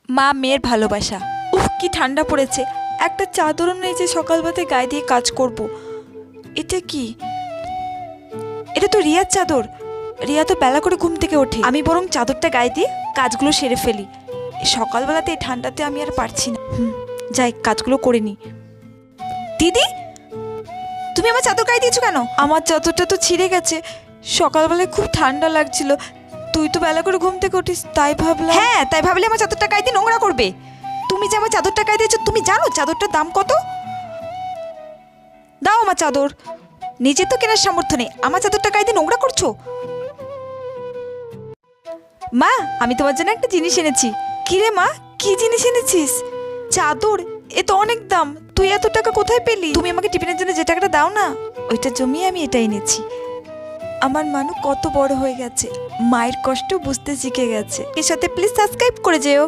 মা মেয়ের ভালোবাসা। উফ কি ঠান্ডা পড়েছে, একটা চাদরও নেই যে সকালবেলাতে গায়ে দিয়ে কাজ করব। এটা কি? এটা তো রিয়ার চাদর। রিয়া তো বেলা করে ঘুম থেকে ওঠে। আমি বরং চাদরটা গায়ে দিয়ে কাজগুলো সেরে ফেলি। সকালবেলাতে এই ঠান্ডাতে আমি আর পারছি না। যাই কাজগুলো করে নি। দিদি, তুমি আমার চাদর গায়ে দিয়েছো কেন? আমার চাদরটা তো ছিঁড়ে গেছে। সকালবেলায় খুব ঠান্ডা লাগছিল, তুই তো বেলা করে ঘুম থেকে উঠিস, তাই ভাবলাম। হ্যাঁ, তাই ভাবলে আমার চাদরটা গায়ে দিয়ে নোংরা করবে? তুমি যে আমার চাদরটা গায়ে দিয়েছো, তুমি জানো চাদরটার দাম কত? দাও আমার চাদর। নিজে তো কেনার সামর্থ্য নেই, আমার চাদরটা গায়ে দিয়ে নোংরা করছো। মা, আমি তোমার জন্য একটা জিনিস এনেছি। কি রে মা, কি জিনিস এনেছিস? চাদর? এ তো অনেক দাম, তুই এত টাকা কোথায় পেলি? তুমি আমাকে টিফিনের জন্য যে টাকাটা দাও না, ওইটা জমিয়ে আমি এটা এনেছি। আমার মানু কত বড় হয়ে গেছে, মায়ের কষ্ট বুঝতে শিখে গেছে। এর সাথে প্লিজ সাবস্ক্রাইব করে যেও।